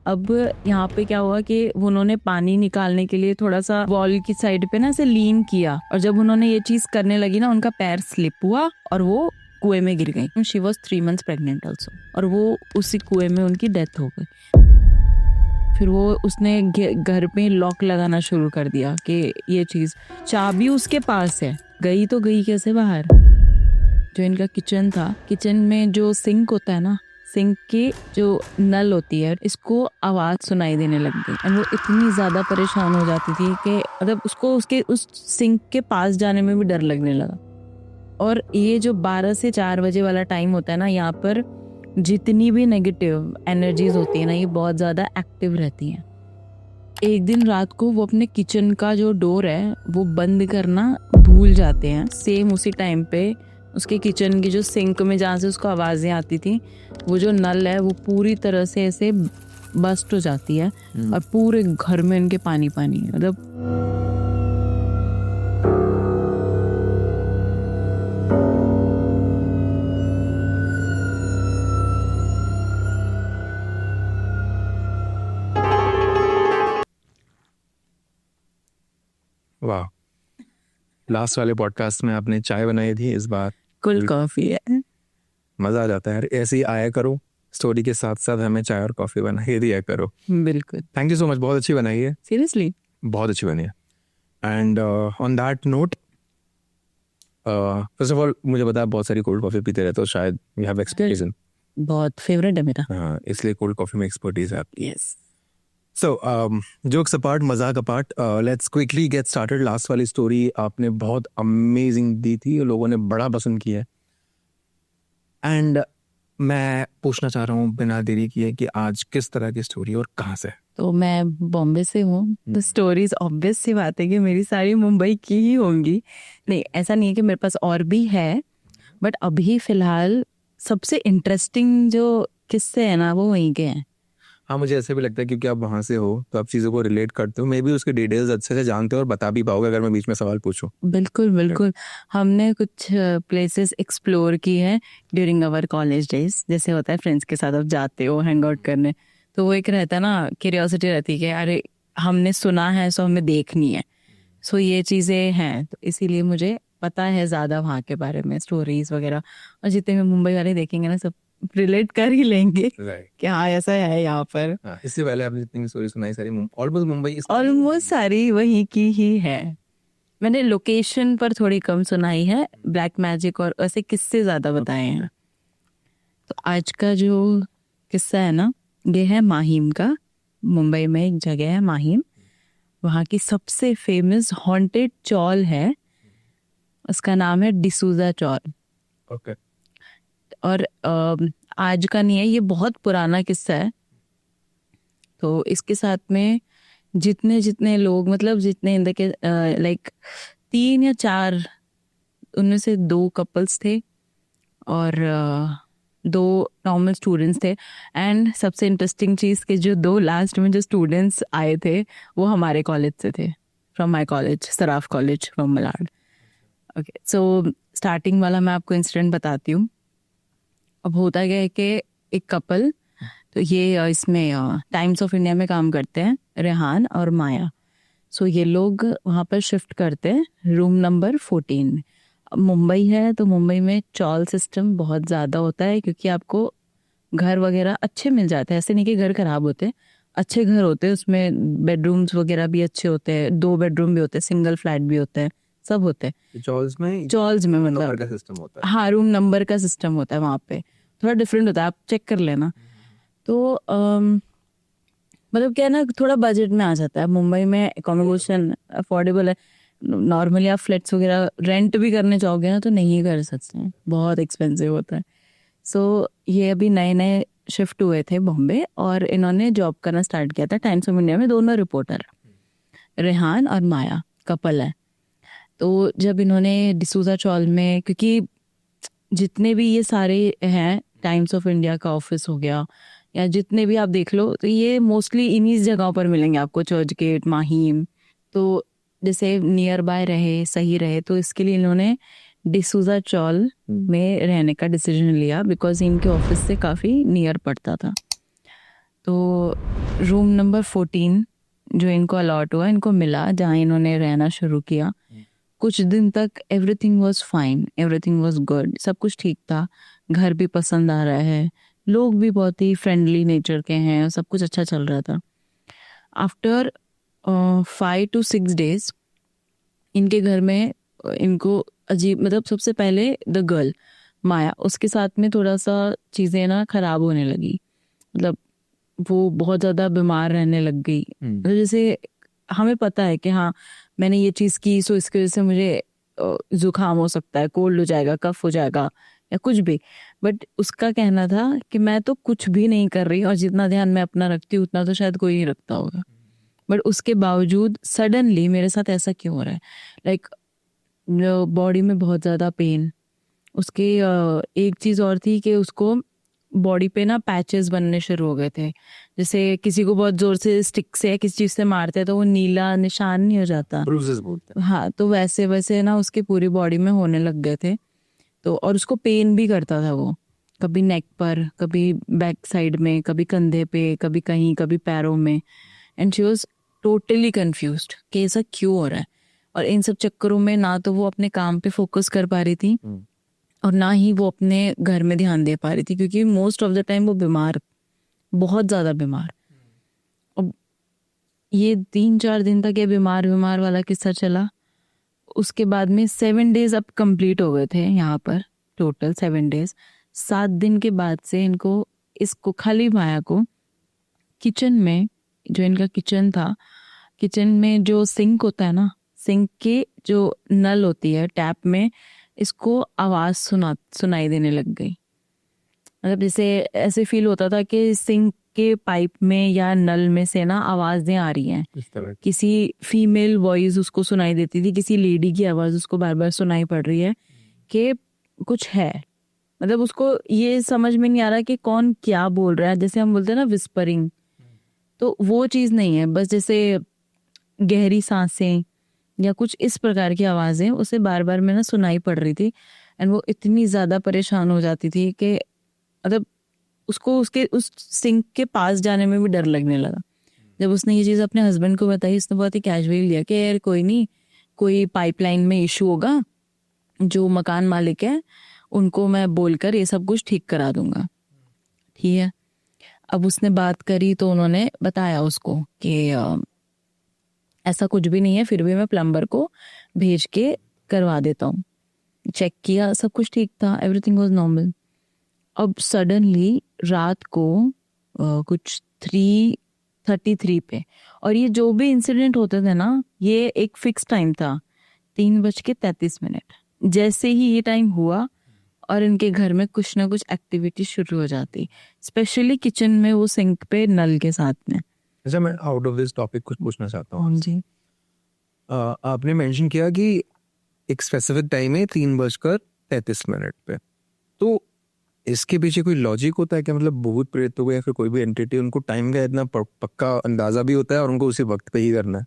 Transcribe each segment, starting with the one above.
अब यहाँ पे क्या हुआ कि उन्होंने पानी निकालने के लिए थोड़ा सा वॉल की साइड पे ना ऐसे लीन किया, और जब उन्होंने ये चीज करने लगी ना, उनका पैर स्लिप हुआ और वो कुएं में गिर गई। She was 3 months pregnant also, और वो उसी कुएं में उनकी डेथ हो गई। फिर वो उसने घर पे लॉक लगाना शुरू कर दिया कि ये चीज, चाबी उसके पास है, गई तो गई कैसे बाहर। जो इनका किचन था, किचन में जो सिंक होता है ना, सिंक की जो नल होती है, इसको आवाज सुनाई देने लग गई। और वो इतनी ज्यादा परेशान हो जाती थी कि मतलब उसको उसके उस सिंक के पास जाने में भी डर लगने लगा। और ये जो 12 से 4 बजे वाला टाइम होता है ना, यहाँ पर जितनी भी नेगेटिव एनर्जीज होती है ना, ये बहुत ज्यादा एक्टिव रहती हैं। एक दिन रात को वो अपने किचन का जो डोर है वो बंद करना भूल जाते हैं। सेम उसी टाइम पे उसके किचन की जो सिंक में जहाँ से उसको आवाजें आती थी, वो जो नल है वो पूरी तरह से ऐसे बस्ट हो जाती है और पूरे घर में इनके पानी पानी है। मतलब वाह, लास्ट वाले पॉडकास्ट में आपने चाय बनाई थी, इस बार कुल कॉफी है। मजा आ जाता है यार। ऐसे ही आया करो, स्टोरी के साथ साथ हमें चाय और कॉफी बना के दिया करो। बिल्कुल, थैंक यू सो मच, बहुत अच्छी बनाई है, सीरियसली बहुत अच्छी बनी है। And on that note, first of all मुझे पता है बहुत सारी कोल्ड कॉफी पीते रहते हो, शायद यू हैव एक्सपीरियंस इन। बहुत फेवरेट है मेरा। हाँ, इसलिए कोल्ड कॉफी में एक्सपर्टीज है आपकी। यस। सो जोक्स अपार्ट, मजाक apart, let's quickly get started. Last वाली स्टोरी आपने बहुत अमेजिंग दी थी, लोगों ने बड़ा पसंद किया है। एंड मैं पूछना चाह रहा हूँ बिना देरी किए कि आज किस तरह की स्टोरी और कहाँ से? तो मैं बॉम्बे से हूँ, तो स्टोरीज ऑब्वियस सी बात है कि मेरी सारी मुंबई की ही होंगी। नहीं, ऐसा नहीं है कि मेरे पास और भी है, बट अभी फिलहाल सबसे इंटरेस्टिंग जो किस्से हैं ना, वो वहीं के हैं। हाँ, मुझे ऐसे भी लगता है क्योंकि आप वहाँ से हो तो आप चीज़ों को रिलेट करते हो, मे बी उसके डिटेल्स अच्छे से जानते हो और बता भी पाओगे अगर मैं बीच में सवाल पूछूं। बिल्कुल बिल्कुल। हमने कुछ प्लेसेस एक्सप्लोर की हैं ड्यूरिंग आवर कॉलेज डेज। जैसे होता है फ्रेंड्स के साथ आप जाते हो हैंग आउट करने, तो वो एक रहता है ना, क्यूरियोसिटी रहती है कि अरे हमने सुना है सो हमें देखनी है। सो ये चीज़ें हैं, तो इसीलिए मुझे पता है ज़्यादा वहाँ के बारे में, स्टोरीज वगैरह। और जितने भी मुंबई वाले देखेंगे ना, सब रिलेट कर ही लेंगे कि हाँ ऐसा है यहाँ पर। इससे पहले आपने जितनी स्टोरी सुनाई सारी ऑलमोस्ट मुंबई, ऑलमोस्ट सारी वहीं की ही है। मैंने लोकेशन पर थोड़ी कम सुनाई है, ब्लैक मैजिक और ऐसे किस्से ज्यादा बताए हैं। तो आज का जो किस्सा है ना, ये है माहिम का। मुंबई में एक जगह है माहिम, वहाँ की सबसे फेमस हॉन्टेड चौल है, उसका नाम है डिसूजा चौल। ओके। और आज का नहीं है, ये बहुत पुराना किस्सा है। तो इसके साथ में जितने जितने लोग, मतलब जितने इंदर के लाइक 3 या 4, उनमें से 2 कपल्स थे और 2 नॉर्मल स्टूडेंट्स थे। एंड सबसे इंटरेस्टिंग चीज़ कि जो 2 लास्ट में जो स्टूडेंट्स आए थे वो हमारे कॉलेज से थे, from my college, Saraf college from Malad. Okay, so starting वाला मैं आपको इंसिडेंट बताती हूँ। अब होता क्या है कि एक कपल, तो ये इसमें टाइम्स ऑफ इंडिया में काम करते हैं, रेहान और माया। सो ये लोग वहाँ पर शिफ्ट करते हैं रूम नंबर 14 में। अब मुंबई है तो मुंबई में चॉल सिस्टम बहुत ज़्यादा होता है, क्योंकि आपको घर वगैरह अच्छे मिल जाते हैं। ऐसे नहीं कि घर खराब होते हैं, अच्छे घर होते हैं, उसमें बेडरूम्स वगैरह भी अच्छे होते हैं, 2 बेडरूम भी होते हैं, सिंगल फ्लैट भी होते हैं, सब होते हैं चॉल्स में मतलब का सिस्टम होता है। हाँ, रूम नंबर का सिस्टम होता है वहाँ पे, थोड़ा डिफरेंट होता है, आप चेक कर लेना। तो मतलब क्या है ना, थोड़ा बजट में आ जाता है। मुंबई में एकोमोडेशन अफोर्डेबल है। नॉर्मली आप फ्लैट्स वगैरह रेंट भी करने चाहोगे ना तो नहीं कर सकते हैं, बहुत एक्सपेंसिव होता है। सो ये अभी नए नए शिफ्ट हुए थे बॉम्बे, और इन्होंने जॉब करना स्टार्ट किया था टाइम्स ऑफ इंडिया में। दोनों रिपोर्टर, रेहान और माया कपल है। तो जब इन्होंने डिसूजा चौल में, क्योंकि जितने भी ये सारे हैं, टाइम्स ऑफ इंडिया का ऑफिस हो गया या जितने भी आप देख लो, तो ये मोस्टली इन्हीं जगहों पर मिलेंगे आपको, चर्च गेट, माहिम। तो जैसे नियर बाय रहे, सही रहे, तो इसके लिए इन्होंने डिसूजा चौल में रहने का डिसीजन लिया, बिकॉज इनके ऑफिस से काफ़ी नियर पड़ता था। तो रूम नंबर 14 जो इनको अलॉट हुआ, इनको मिला, जहाँ इन्होंने रहना शुरू किया। कुछ दिन तक everything was fine, everything was good, सब कुछ ठीक था, घर भी पसंद आ रहा है, लोग भी बहुत ही फ्रेंडली नेचर के हैं, सब कुछ अच्छा चल रहा था। आफ्टर 5 to 6 days इनके घर में इनको अजीब, मतलब सबसे पहले द गर्ल माया, उसके साथ में थोड़ा सा चीज़ें ना खराब होने लगी। मतलब वो बहुत ज़्यादा बीमार रहने लग गई। मतलब जैसे हमें पता है कि हाँ मैंने ये चीज़ की, सो इसकी वजह से मुझे जुकाम हो सकता है, कोल्ड हो जाएगा, कफ हो जाएगा या कुछ भी। बट उसका कहना था कि मैं तो कुछ भी नहीं कर रही, और जितना ध्यान मैं अपना रखती हूँ उतना तो शायद कोई नहीं रखता होगा। बट उसके बावजूद सडनली मेरे साथ ऐसा क्यों हो रहा है? लाइक बॉडी में बहुत ज़्यादा पेन। उसके एक चीज़ और थी कि उसको बॉडी पे ना पैचेस बनने शुरू हो गए थे। जैसे किसी को बहुत जोर से स्टिक से या किसी चीज़ से मारते हैं तो वो नीला निशान नहीं हो जाता, ब्रूसेस बोलते हैं। हाँ, तो वैसे वैसे ना उसकी पूरी बॉडी में होने लग गए थे। तो और उसको पेन भी करता था वो, कभी नेक पर, कभी बैक साइड में, कभी कंधे पे, कभी कहीं, कभी पैरों में। And she was totally confused कि ऐसा क्यों हो रहा है। और इन सब चक्करों में ना तो वो अपने काम पे फोकस कर पा रही थी और ना ही वो अपने घर में ध्यान दे पा रही थी, क्योंकि मोस्ट ऑफ द टाइम वो बीमार, बहुत ज़्यादा बीमार। अब ये 3-4 दिन तक ये बीमार बीमार वाला किस्सा चला। उसके बाद में 7 days अब कंप्लीट हो गए थे यहाँ पर, टोटल 7 days। 7 दिन के बाद से इसको खाली माया को किचन में, जो इनका किचन था, किचन में जो सिंक होता है ना, सिंक के जो नल होती है टैप में, इसको आवाज़ सुनाई देने लग गई। मतलब जैसे ऐसे फील होता था कि सिंक के पाइप में या नल में से ना आवाज़ें आ रही हैं। इस तरह किसी फीमेल वॉइस उसको सुनाई देती थी, किसी लेडी की आवाज़ उसको बार बार सुनाई पड़ रही है कि कुछ है। मतलब उसको ये समझ में नहीं आ रहा कि कौन क्या बोल रहा है। जैसे हम बोलते हैं ना विस्परिंग, तो वो चीज़ नहीं है, बस जैसे गहरी सांसें या कुछ इस प्रकार की आवाज़ें उसे बार बार में ना सुनाई पड़ रही थी। एंड वो इतनी ज़्यादा परेशान हो जाती थी कि मतलब उसको उसके उस सिंक के पास जाने में भी डर लगने लगा। जब उसने ये चीज़ अपने हस्बैंड को बताई, उसने बहुत ही कैजुअली लिया कि यार कोई नहीं, कोई पाइपलाइन में इशू होगा, जो मकान मालिक है उनको मैं बोलकर ये सब कुछ ठीक करा दूंगा। ठीक है, अब उसने बात करी तो उन्होंने बताया उसको कि ऐसा कुछ भी नहीं है, फिर भी मैं प्लम्बर को भेज के करवा देता हूँ। चेक किया, सब कुछ ठीक था, एवरीथिंग वाज नॉर्मल। अब सडनली रात को कुछ 3:33 पे, और ये जो भी इंसिडेंट होते थे ना, ये एक फिक्स टाइम था, 3:33। जैसे ही ये टाइम हुआ और इनके घर में कुछ ना कुछ एक्टिविटी शुरू हो जाती, स्पेशली किचन में, वो सिंक पे नल के साथ में। अच्छा, मैं आउट ऑफ दिस टॉपिक कुछ पूछना चाहता हूँ। जी, आपने मेंशन किया कि एक स्पेसिफिक टाइम है 3:33 पे, तो इसके पीछे कोई लॉजिक होता है क्या? मतलब भूत प्रेतों को या फिर कोई भी एंटिटी, उनको टाइम का इतना पक्का अंदाजा भी होता है और उनको उसी वक्त पे ही करना है?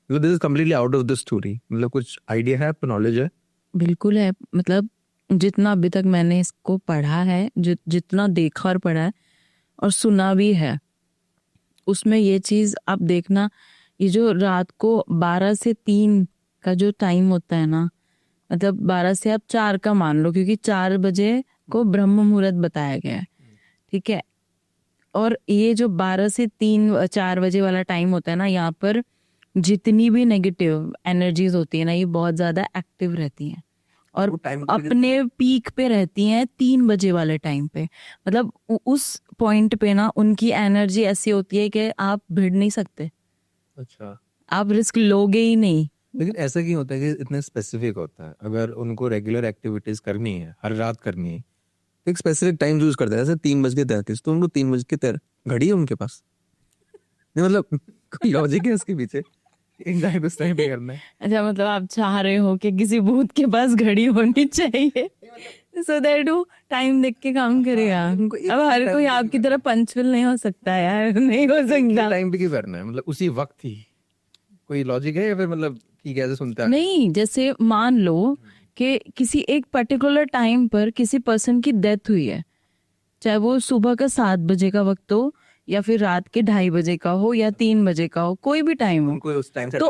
मतलब this is completely out of the story. मतलब कुछ आइडिया है, आपको नॉलेज है? बिल्कुल है। मतलब जितना अभी तक मैंने इसको पढ़ा है, जितना देखा और पढ़ा है और सुना भी है, उसमें ये चीज़ आप देखना, ये जो रात को 12 से 3 का जो टाइम होता है ना, मतलब 12 से आप 4 का मान लो, क्योंकि 4 बजे को ब्रह्म मुहूर्त बताया गया है, ठीक है। और ये जो 12 से 3-4 बजे वाला टाइम होता है ना, यहाँ पर जितनी भी नेगेटिव एनर्जीज होती है ना, ये बहुत ज़्यादा एक्टिव रहती हैं और वो time अपने पीक पे रहती हैं 3 बजे वाले टाइम पे। मतलब उस पॉइंट पे ना उनकी एनर्जी ऐसी होती है कि आप भिड़ नहीं सकते, अच्छा, आप रिस्क लोगे ही नहीं। लेकिन ऐसा क्यों होता है कि इतने स्पेसिफिक होता है? अगर उनको रेगुलर एक्टिविटीज करनी है, हर रात करनी है, तो एक स्पेसिफिक टाइम यूज करते हैं, जैसे 3:33, तो उनको 3:13 घड़ी है उनके पास? नहीं, मतलब कोई लॉजिक है उसके पीछे? एग्जैक्ट उस टाइम पे करना है। अच्छा, मतलब आप चाह रहे हो कि किसी भूत के पास घड़ी होनी चाहिए सो दैट वो टाइम देख के काम करेगा। उनको एक अब हर time कोई पे आपकी तरह पंचुअल नहीं हो सकता यार, नहीं हो सकता। टाइम पे क्यों करना है? मतलब उसी वक्त ही कोई लॉजिक है या फिर मतलब ठीक है ऐसे सुनते हैं? नहीं, जैसे मान लो कि किसी एक पर्टिकुलर टाइम पर किसी पर्सन की डेथ हुई है, चाहे वो सुबह का 7 बजे का वक्त हो या फिर रात के 2:30 का हो या 3 बजे का हो, कोई भी टाइम हो, उनको उस टाइम से तो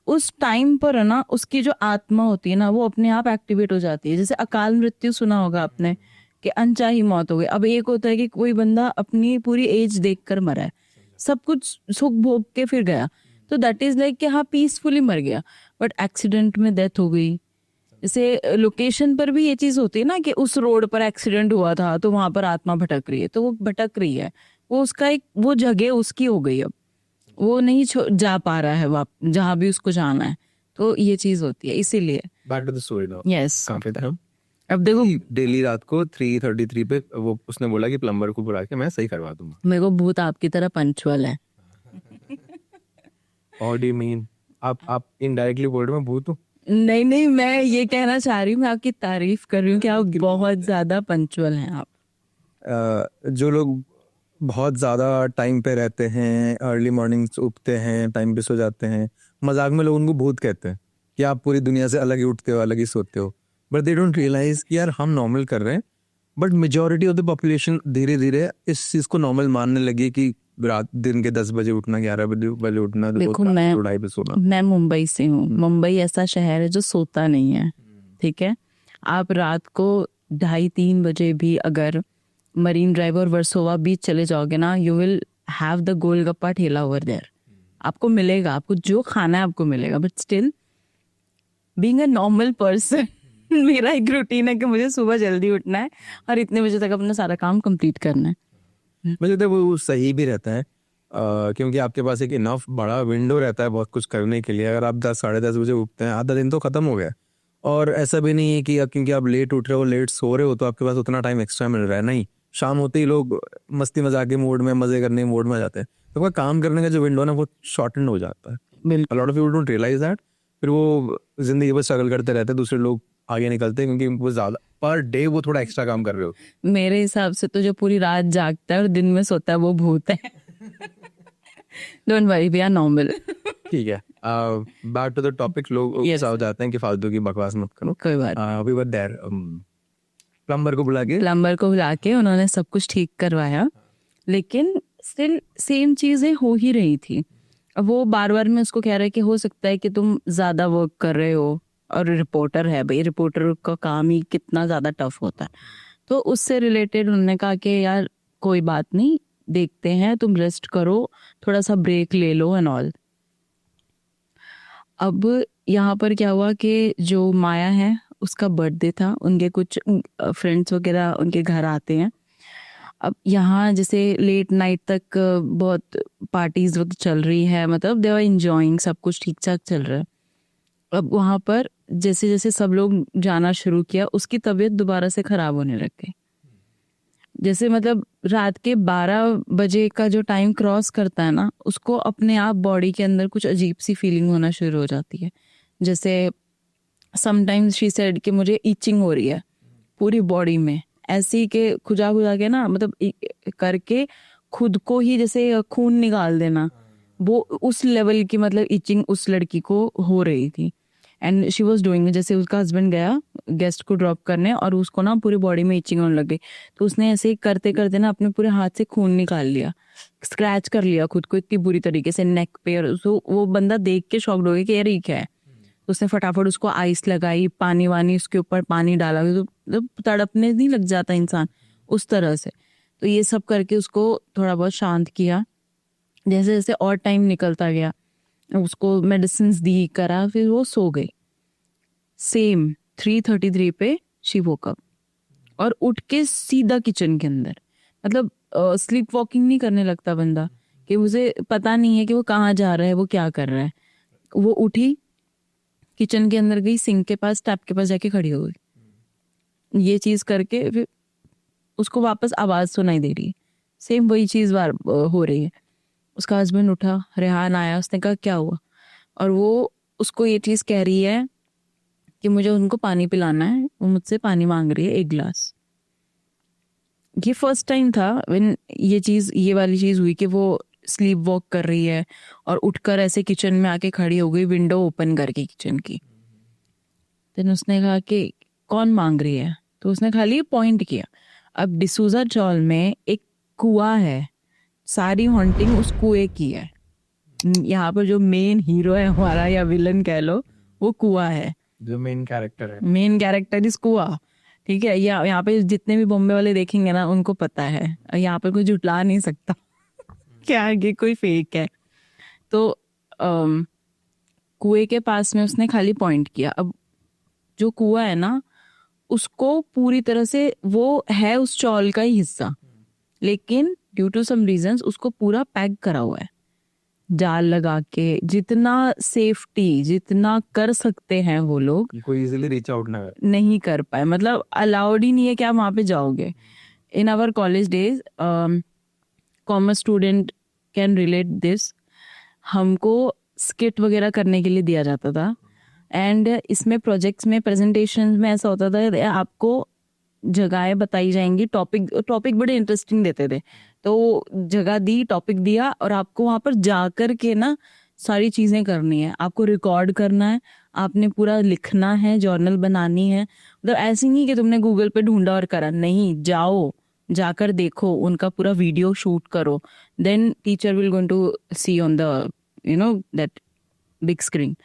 उस टाइम पर है ना उसकी जो आत्मा होती है ना वो अपने आप एक्टिवेट हो जाती है। जैसे अकाल मृत्यु सुना होगा आपने कि अनचाही मौत हो गई। अब एक होता है कि कोई बंदा अपनी पूरी एज देखकर मरा है, सब कुछ सुख भोग के फिर गया, तो दैट इज लाइक कि हाँ पीसफुली मर गया। बट एक्सीडेंट में डेथ हो गई, जैसे लोकेशन पर भी ये चीज होती है ना कि उस रोड पर एक्सीडेंट हुआ था तो वहां पर आत्मा भटक रही है, तो वो भटक रही है, वो उसका एक वो जगह उसकी हो गई, अब वो नहीं जा पा रहा है वाप जहाँ भी उसको जाना है, तो ये चीज होती है इसीलिए। Back to the story now. Yes, कहाँ पे थे हम? अब देखो डेली रात को 3:33 पे वो उसने बोला कि प्लम्बर को बुला के मैं सही करवा दूंगा। मेरे को भूत आपकी तरह पंचुअल है। What do you mean? आप इनडायरेक्टली बोल रहे हो मैं भूत हूँ? नहीं नहीं, मैं ये कहना चाह रही हूँ, मैं आपकी तारीफ कर रही हूँ कि आप बहुत ज्यादा पंचुअल हैं आप। जो लोग बहुत ज़्यादा टाइम पे रहते हैं, अर्ली मॉर्निंग उठते हैं, टाइम पे सो जाते हैं, मजाक में लोग उनको भूत कहते हैं कि आप पूरी दुनिया से अलग ही उठते हो, अलग ही सोते हो। बट दे डोंट रियलाइज कि यार हम नॉर्मल कर रहे हैं, but majority of the population धीरे धीरे इस चीज़ को नॉर्मल मानने लगी कि रात दिन के 10 बजे उठना, 11 बजे उठना, देखो तो 2:30 पे सोना। मैं मुंबई से हूँ, मुंबई ऐसा शहर है जो सोता नहीं है, ठीक है। आप रात को 2:30-3 बजे भी अगर मरीन ड्राइव और वर्सोवा बीच चले जाओगे ना, you will have the golgappa ठेला ओवर देयर, आपको मिलेगा, आपको जो खाना है आपको मिलेगा। But still being a normal person मेरा एक रूटीन है कि मुझे सुबह जल्दी उठना है और इतने बजे तक अपना सारा काम कंप्लीट करना है। मुझे लगता है वो सही भी रहता है, क्योंकि आपके पास एक इनफ बड़ा विंडो रहता है बहुत कुछ करने के लिए। अगर आप 10 साढ़े 10 बजे उठते हैं, आधा दिन तो खत्म हो गया। और ऐसा भी नहीं है कि अब क्योंकि आप लेट उठ रहे हो, लेट सो रहे हो, तो आपके पास उतना टाइम एक्स्ट्रा मिल रहा है। नहीं, शाम होते ही लोग मस्ती मजाक के मूड में, मजे करने के मूड में आ जाते हैं, तो आपका काम करने का जो विंडो है ना वो शॉर्टन हो जाता है। बिल्कुल, lot of people don't realise that. फिर वो जिंदगी पर स्ट्रगल करते रहते हैं, दूसरे लोग आगे निकलते हैं क्योंकि वो ज्यादा पर डे वो थोड़ा एक्स्ट्रा काम कर रहे हो। मेरे हिसाब से तो जो पूरी रात जागता है और दिन में सोता है वो भूत है। Don't worry, we are normal. ठीक है, बैक टू द टॉपिक। लोग Yes. गुस्सा हो जाते हैं कि फालतू की बकवास मत करो। कोई बात, वी वर देयर, प्लम्बर को बुला के प्लम्बर को बुला के उन्होंने सब कुछ ठीक करवाया, लेकिन स्टिल सेम चीजें हो ही रही थी। अब वो बार बार में उसको कह रहे कि हो सकता है कि तुम ज्यादा वर्क कर रहे हो, और रिपोर्टर है भाई, रिपोर्टर का काम ही कितना ज्यादा टफ होता है। तो उससे रिलेटेड उन्होंने कहा कि यार कोई बात नहीं, देखते हैं, तुम रेस्ट करो, थोड़ा सा ब्रेक ले लो एंड ऑल। अब यहाँ पर क्या हुआ कि जो माया है उसका बर्थडे था, उनके कुछ फ्रेंड्स वगैरह उनके घर आते हैं। अब यहाँ जैसे लेट नाइट तक बहुत पार्टीज वक्त चल रही है, मतलब दे आर एंजॉयिंग, सब कुछ ठीक ठाक चल रहा है। अब वहाँ पर जैसे जैसे सब लोग जाना शुरू किया, उसकी तबीयत दोबारा से खराब होने लग गई। जैसे मतलब रात के 12 बजे का जो टाइम क्रॉस करता है ना, उसको अपने आप बॉडी के अंदर कुछ अजीब सी फीलिंग होना शुरू हो जाती है। जैसे समटाइम्स शी सेड कि मुझे ईचिंग हो रही है पूरी बॉडी में, ऐसी के खुजा खुजा के ना, मतलब करके खुद को ही जैसे खून निकाल देना, वो उस लेवल की मतलब ईचिंग उस लड़की को हो रही थी। एंड शी वॉज डूइंग, जैसे उसका हस्बैंड गया गेस्ट को ड्रॉप करने और उसको ना पूरी बॉडी में इचिंग होने लग गई, तो उसने ऐसे ही करते करते ना अपने पूरे हाथ से खून निकाल लिया, स्क्रैच कर लिया खुद को इतनी बुरी तरीके से नेक पे। और वो बंदा देख के शॉक्ड हो गया कि यार ये क्या है। तो उसने फटाफट उसको आइस लगाई, पानी वानी उसके ऊपर पानी डाला, तो तड़पने नहीं लग जाता इंसान उस तरह से। तो ये सब करके उसको थोड़ा बहुत शांत किया। जैसे जैसे और टाइम निकलता गया, उसको मेडिसिन दी, करा, फिर वो सो गई। सेम 3:33 पे शी वोक अप और उठ के सीधा किचन के अंदर, मतलब स्लीप वॉकिंग नहीं करने लगता बंदा कि मुझे पता नहीं है कि वो कहाँ जा रहा है, वो क्या कर रहा है। वो उठी, किचन के अंदर गई, सिंक के पास, टैप के पास जाके खड़ी हो गई। ये चीज करके फिर उसको वापस आवाज सुनाई दे रही है, सेम वही चीज बार हो रही है। उसका हस्बैंड उठा, रेहान आया, उसने कहा क्या हुआ, और वो उसको ये चीज कह रही है कि मुझे उनको पानी पिलाना है, वो मुझसे पानी मांग रही है 1 गिलास। ये फर्स्ट टाइम था व्हेन ये वाली चीज हुई कि वो स्लीप वॉक कर रही है और उठकर ऐसे किचन में आके खड़ी हो गई, विंडो ओपन करके किचन की। देन उसने कहा कि कौन मांग रही है, तो उसने खाली पॉइंट किया। अब डिसूजा चौल में एक कुआं है सारी हॉन्टिंग उस कुएं की है। यहाँ पर जो मेन हीरो है हमारा या विलन कह लो, वो कुआं है, जो मेन कैरेक्टर है। मेन कैरेक्टर इस कुआं। ठीक है, यहाँ पे जितने भी बॉम्बे वाले देखेंगे ना उनको पता है, यहाँ पर कोई झुटला नहीं सकता क्या ये कोई फेक है। तो कुएं के पास में उसने खाली पॉइंट किया। अब जो कुआं है ना, उसको पूरी तरह से वो है उस चौल का ही हिस्सा, लेकिन ड्यू टू सम रीजंस उसको पूरा पैक करा हुआ है जाल लगा के, जितना सेफ्टी जितना कर सकते हैं वो लोग कोई इजीली रीच आउट ना करे। नहीं कर पाए, मतलब अलाउड ही नहीं है कि आप वहां पे जाओगे। In our college days, commerce student can relate this, हमको स्किट वगैरह करने के लिए दिया जाता था। एंड इसमें प्रोजेक्ट्स में प्रेजेंटेशन में ऐसा होता था, आपको जगहें बताई जाएंगी, टॉपिक बड़े इंटरेस्टिंग देते थे। तो जगह दी, टॉपिक दिया, और आपको वहां पर जा कर के ना सारी चीजें करनी है, आपको रिकॉर्ड करना है, आपने पूरा लिखना है, जर्नल बनानी है। मतलब ऐसे नहीं कि तुमने गूगल पे ढूंढा और करा, नहीं, जाओ जाकर देखो, उनका पूरा वीडियो शूट करो, then teacher will going to see on the that big screen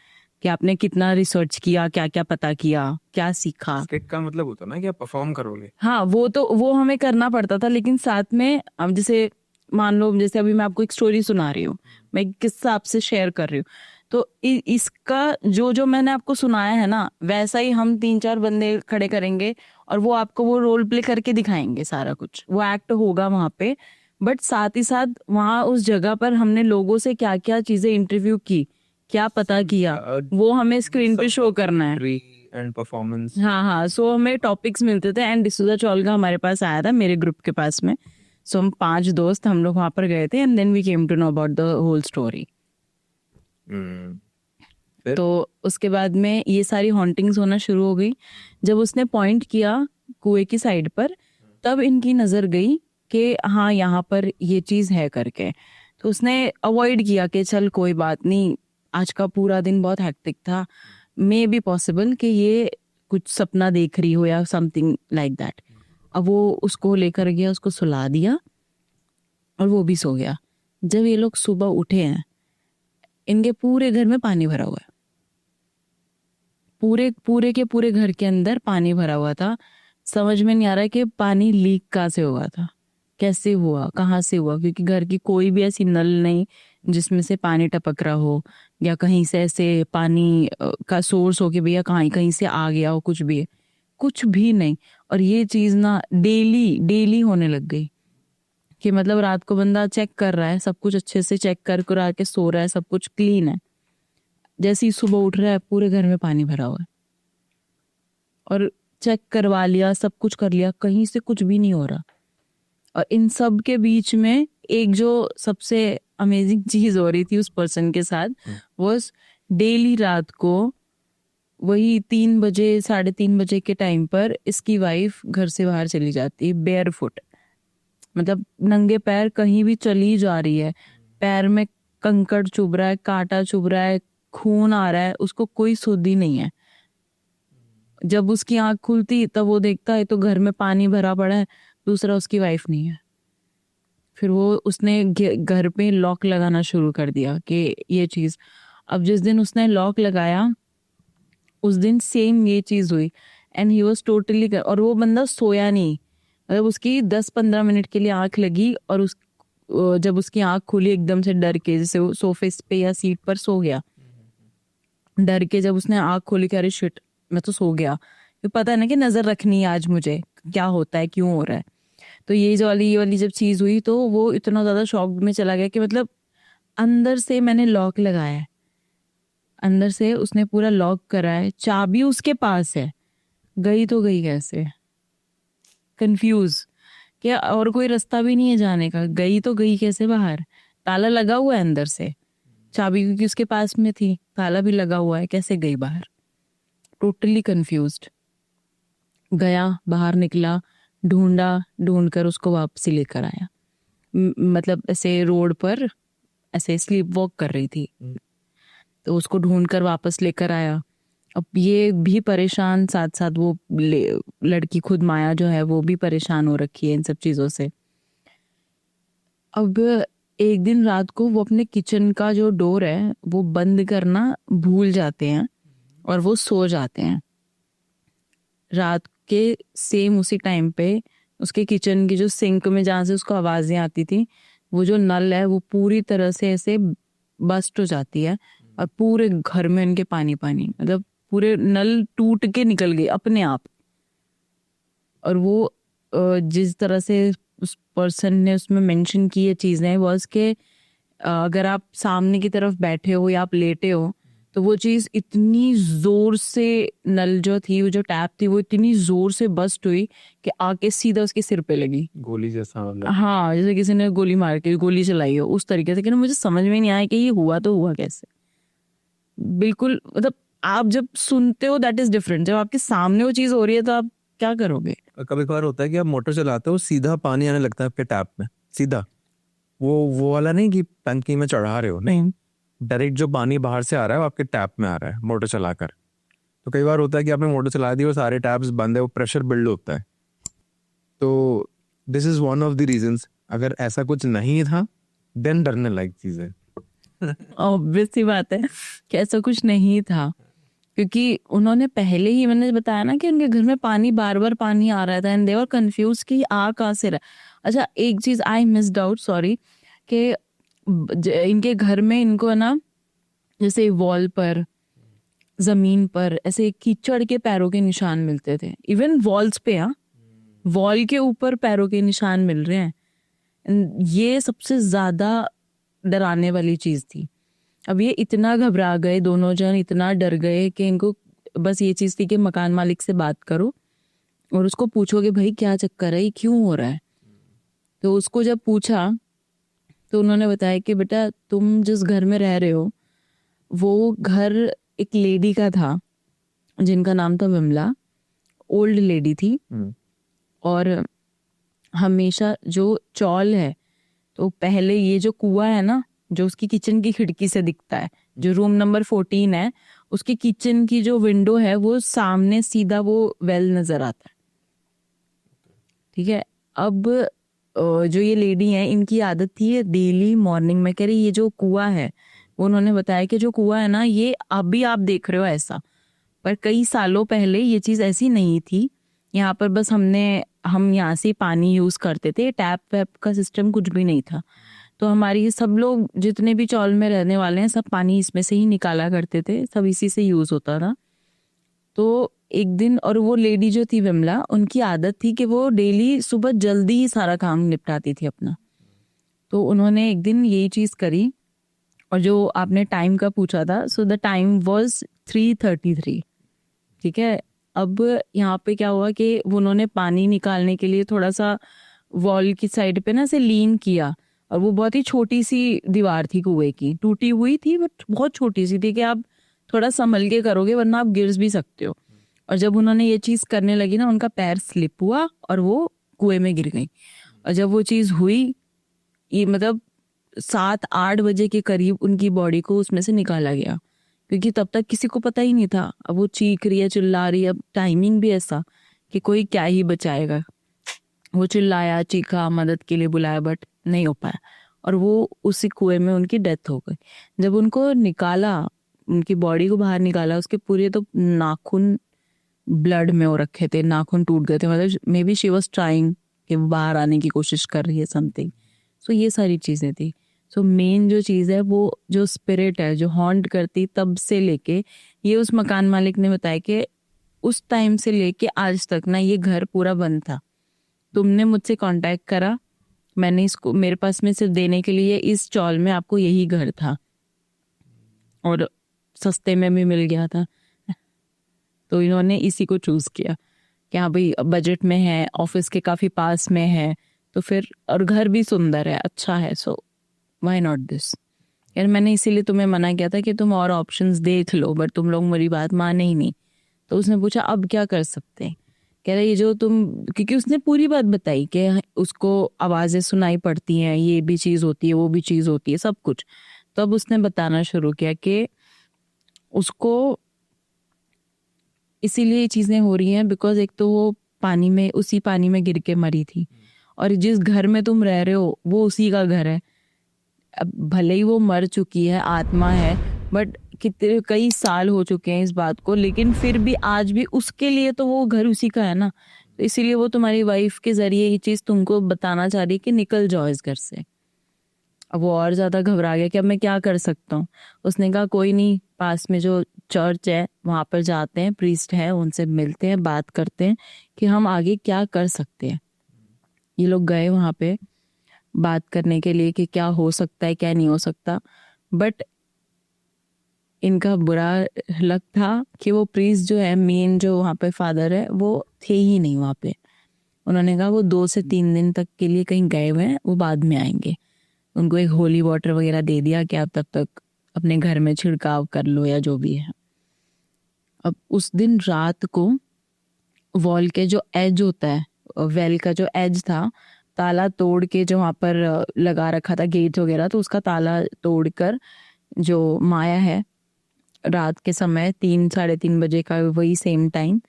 कि आपने कितना रिसर्च किया, क्या क्या पता किया, क्या सीखा। स्किट का मतलब होता है ना कि आप परफॉर्म करोगे। हाँ, वो हमें करना पड़ता था, लेकिन साथ में अब जैसे मान लो, जैसे अभी मैं आपको एक स्टोरी सुना रही हूँ, मैं एक किस्सा आपसे शेयर कर रही हूँ, तो इसका जो मैंने आपको सुनाया है ना, वैसा ही हम 3-4 बंदे खड़े करेंगे और वो आपको वो रोल प्ले करके दिखाएंगे, सारा कुछ वो एक्ट होगा वहां पे। बट साथ ही साथ वहां उस जगह पर हमने लोगों से क्या क्या चीजें इंटरव्यू की, क्या पता किया, वो हमें स्क्रीन पे शो करना है। And performance. हाँ हाँ, सो हमें टॉपिक्स मिलते थे, एंड डिसूजा चौलगा हमारे पास आया था, मेरे ग्रुप के पास में। सो हम 5 दोस्त हम लोग वहां पर गए थे, and then we came to know about the whole story. फिर? तो उसके बाद में ये सारी हॉन्टिंग्स होना शुरू हो गई। जब उसने पॉइंट किया कुएं की साइड पर, तब इनकी नजर गई कि हाँ यहाँ पर ये चीज है करके। तो उसने अवॉइड किया कि चल कोई बात नहीं, आज का पूरा दिन बहुत हेक्टिक था, मे बी पॉसिबल कि ये कुछ सपना देख रही हो या समथिंग लाइक दैट। अब वो उसको लेकर गया, उसको सुला दिया और वो भी सो गया। जब ये लोग सुबह उठे हैं, इनके पूरे घर में पानी भरा हुआ है, पूरे पूरे के पूरे घर के अंदर पानी भरा हुआ था। समझ में नहीं आ रहा है कि पानी लीक कहाँ से हुआ था, कैसे हुआ, कहाँ से हुआ, क्योंकि घर की कोई भी ऐसी नल नहीं जिसमें से पानी टपक रहा हो, या कहीं से ऐसे पानी का सोर्स हो कि भैया कहीं कहीं से आ गया हो, कुछ भी है, कुछ भी नहीं। और ये चीज ना डेली डेली होने लग गई कि मतलब रात को बंदा चेक कर रहा है, सब कुछ अच्छे से चेक कर आके सो रहा है, सब कुछ क्लीन है, जैसे ही सुबह उठ रहा है पूरे घर में पानी भरा हुआ है। और चेक करवा लिया, सब कुछ कर लिया, कहीं से कुछ भी नहीं हो रहा। और इन सब के बीच में एक जो सबसे अमेजिंग चीज हो रही थी उस पर्सन के साथ, वो डेली रात को वही 3 बजे 3:30 बजे के टाइम पर इसकी वाइफ घर से बाहर चली जाती है बेयर फुट, मतलब नंगे पैर कहीं भी चली जा रही है, पैर में कंकड़ चुभ रहा है, कांटा चुभ रहा है, खून आ रहा है, उसको कोई सुध ही नहीं है। जब उसकी आंख खुलती तब वो देखता है तो घर में पानी भरा पड़ा है, दूसरा उसकी वाइफ नहीं है। फिर वो उसने घर पे लॉक लगाना शुरू कर दिया कि ये चीज। अब जिस दिन उसने लॉक लगाया उस दिन सेम ये चीज हुई, एंड ही वाज टोटली, और वो बंदा सोया नहीं, मतलब उसकी 10-15 मिनट के लिए आंख लगी, और जब उसकी आंख खुली एकदम से डर के, जैसे वो सोफे पे या सीट पर सो गया, डर के जब उसने आंख खोली कि अरे शिट मैं तो सो गया, तो पता है ना कि नजर रखनी है आज मुझे, क्या होता है क्यों हो रहा है। तो ये वाली जब चीज हुई तो वो इतना ज्यादा शॉक में चला गया कि मतलब अंदर से मैंने लॉक लगाया है, अंदर से उसने पूरा लॉक करा है, चाबी उसके पास है, गई तो गई कैसे, कंफ्यूज, क्या और कोई रास्ता भी नहीं है जाने का, गई तो गई कैसे बाहर, ताला लगा हुआ है अंदर से, चाबी क्योंकि उसके पास में थी, ताला भी लगा हुआ है, कैसे गई बाहर, टोटली कंफ्यूज्ड। गया बाहर, निकला, ढूंढ कर उसको वापसी लेकर आया। मतलब ऐसे रोड पर ऐसे स्लीप वॉक कर रही थी, तो उसको ढूंढ कर वापस लेकर आया। अब ये भी परेशान, साथ साथ वो लड़की खुद माया जो है वो भी परेशान हो रखी है इन सब चीजों से। अब एक दिन रात को वो अपने किचन का जो डोर है वो बंद करना भूल जाते हैं और वो सो जाते हैं। रात के सेम उसी टाइम पे उसके किचन की जो सिंक में जहाँ से उसको आवाजें आती थी, वो जो नल है वो पूरी तरह से ऐसे बस्ट हो जाती है और पूरे घर में उनके पानी पानी, मतलब पूरे नल टूट के निकल गए अपने आप। और वो जिस तरह से उस पर्सन ने उसमें मेंशन की ये चीज़ें वॉज के अगर आप सामने की तरफ बैठे हो या आप लेटे हो तो वो चीज़ इतनी ज़ोर से, नल जो थी, वो जो टैप थी, वो इतनी ज़ोर से बस्ट हुई कि आके सीधा उसके सिर पे लगी। गोली जैसा मतलब। हाँ, जैसे किसी ने गोली मार के गोली चलाई हो उस तरीके से। कि मुझे समझ में नहीं आया कि ये हुआ तो हुआ कैसे। बिल्कुल, मतलब आप जब सुनते हो दैट इज डिफरेंट, जब आपके सामने वो चीज़ हो रही है तो आप क्या करोगे? कभी कभार होता है कि आप मोटर चलाते हो, सीधा पानी आने लगता है आपके टैप में, सीधा। वो वाला नहीं कि टंकी में चढ़ा रहे हो, नहीं, डायरेक्ट जो पानी बाहर से आ रहा है वो आपके टैप में आ रहा है मोटर चलाकर। तो कई बार होता है कि आपने मोटर चला दी और सारे टैप्स बंद है, वो प्रेशर बिल्ड होता है। तो this is one of the reasons. अगर ऐसा कुछ नहीं था देन डरने लायक चीज है। ऑब्वियस सी बात है कि ऐसा कुछ नहीं था, क्योंकि उन्होंने पहले ही, मैंने बताया ना कि उनके घर में पानी, बार बार पानी आ रहा था एंड दे वर कंफ्यूज कि आ कहाँ से रहा। अच्छा, एक चीज आई मिस्ड आउट, सॉरी, कि इनके घर में इनको है ना, जैसे वॉल पर, जमीन पर ऐसे कीचड़ के पैरों के निशान मिलते थे। इवन वॉल्स पे, हाँ, वॉल के ऊपर पैरों के निशान मिल रहे हैं। ये सबसे ज्यादा डराने वाली चीज थी। अब ये इतना घबरा गए, दोनों जन इतना डर गए कि इनको बस ये चीज थी कि मकान मालिक से बात करो और उसको पूछो कि भाई क्या चक्कर है, ये क्यों हो रहा है। तो उसको जब पूछा तो उन्होंने बताया कि बेटा, तुम जिस घर में रह रहे हो वो घर एक लेडी का था जिनका नाम था विमला। ओल्ड लेडी थी और हमेशा जो चौल है, तो पहले ये जो कुआं है ना, जो उसकी किचन की खिड़की से दिखता है, जो रूम नंबर 14 है, उसकी किचन की जो विंडो है वो सामने सीधा वो वेल नजर आता है। ठीक है। अब जो ये लेडी है, इनकी आदत थी डेली मॉर्निंग में, कह रही ये जो कुआं है, वो उन्होंने बताया कि जो कुआं है ना, ये अभी आप देख रहे हो ऐसा, पर कई सालों पहले ये चीज ऐसी नहीं थी। यहाँ पर बस हम यहाँ से पानी यूज करते थे, टैप वैप का सिस्टम कुछ भी नहीं था। तो हमारी सब लोग जितने भी चौल में रहने वाले हैं सब पानी इसमें से ही निकाला करते थे, सब इसी से यूज होता था। तो एक दिन, और वो लेडी जो थी विमला, उनकी आदत थी कि वो डेली सुबह जल्दी ही सारा काम निपटाती थी अपना। तो उन्होंने एक दिन यही चीज करी। और जो आपने टाइम का पूछा था, सो द टाइम वाज 3:33। ठीक है। अब यहाँ पे क्या हुआ कि उन्होंने पानी निकालने के लिए थोड़ा सा वॉल की साइड पे ना से लीन किया, और वो बहुत ही छोटी सी दीवार थी कुएं की, टूटी हुई थी बट बहुत छोटी सी थी कि आप थोड़ा संभल के करोगे वरना आप गिर भी सकते हो। और जब उन्होंने ये चीज करने लगी ना, उनका पैर स्लिप हुआ और वो कुएं में गिर गई। और जब वो चीज हुई, ये मतलब 7-8 बजे के करीब उनकी बॉडी को उसमें से निकाला गया, क्योंकि तब तक किसी को पता ही नहीं था। अब वो चीख रही है, चिल्ला रही है, अब टाइमिंग भी ऐसा कि कोई क्या ही बचाएगा। वो चिल्लाया, चीखा, मदद के लिए बुलाया, बट नहीं हो पाया और वो उसी कुएं में उनकी डेथ हो गई। जब उनको निकाला, उनकी बॉडी को बाहर निकाला, उसके पूरे तो नाखून ब्लड में हो रखे थे, नाखून टूट गए थे, मतलब may be she was trying कि वो बाहर आने की कोशिश कर रही है समथिंग। सो ये सारी चीजें थी। सो मेन जो चीज है, वो जो स्पिरिट है जो हॉन्ट करती, तब से लेके, ये उस मकान मालिक ने बताया कि उस टाइम से लेके आज तक ना ये घर पूरा बंद था। तुमने मुझसे कांटेक्ट करा, मैंने इसको, मेरे पास में सिर्फ देने के लिए इस चौल में आपको यही घर था और सस्ते में भी मिल गया था। तो इन्होंने इसी को चूज किया कि हाँ भाई बजट में है, ऑफिस के काफी पास में है, तो फिर और घर भी सुंदर है, अच्छा है, सो व्हाई नॉट दिस। यार मैंने इसीलिए तुम्हें मना किया था कि तुम और ऑप्शंस देख लो, बट तुम लोग मेरी बात माने ही नहीं। तो उसने पूछा अब क्या कर सकते हैं। कह रहा ये जो तुम, क्योंकि उसने पूरी बात बताई कि उसको आवाजें सुनाई पड़ती हैं, ये भी चीज होती है, वो भी चीज होती है, सब कुछ। तो अब उसने बताना शुरू किया कि उसको इसीलिए ये चीजें हो रही हैं बिकॉज एक तो वो पानी में, उसी पानी में गिर के मरी थी, और जिस घर में तुम रह रहे हो वो उसी का घर है। अब भले ही वो मर चुकी है, आत्मा है, बट कितने कई साल हो चुके हैं इस बात को, लेकिन फिर भी आज भी उसके लिए तो वो घर उसी का है ना। तो इसीलिए वो तुम्हारी वाइफ के जरिए ये चीज तुमको बताना चाह रही है कि निकल जाओ इस घर से। अब वो और ज्यादा घबरा गया कि अब मैं क्या कर सकता हूँ। उसने कहा कोई नहीं, पास में जो चर्च है वहां पर जाते हैं, प्रीस्ट है, उनसे मिलते हैं, बात करते हैं कि हम आगे क्या कर सकते हैं। ये लोग गए वहां पे बात करने के लिए कि क्या हो सकता है क्या नहीं हो सकता, बट इनका बुरा लक था कि वो प्रीस्ट जो है, मेन जो वहाँ पे फादर है, वो थे ही नहीं वहाँ पे। उन्होंने कहा वो 2 से 3 दिन तक के लिए कहीं गए हुए हैं, वो बाद में आएंगे। उनको एक होली वाटर वगैरह दे दिया कि आप तब तक अपने घर में छिड़काव कर लो या जो भी है। अब उस दिन रात को वॉल के जो एज होता है, वेल का जो एज था, ताला तोड़ के जो वहाँ पर लगा रखा था गेट वगैरह, तो उसका ताला तोड़कर जो माया है, रात के समय 3 साढ़े 3 बजे का वही सेम टाइम,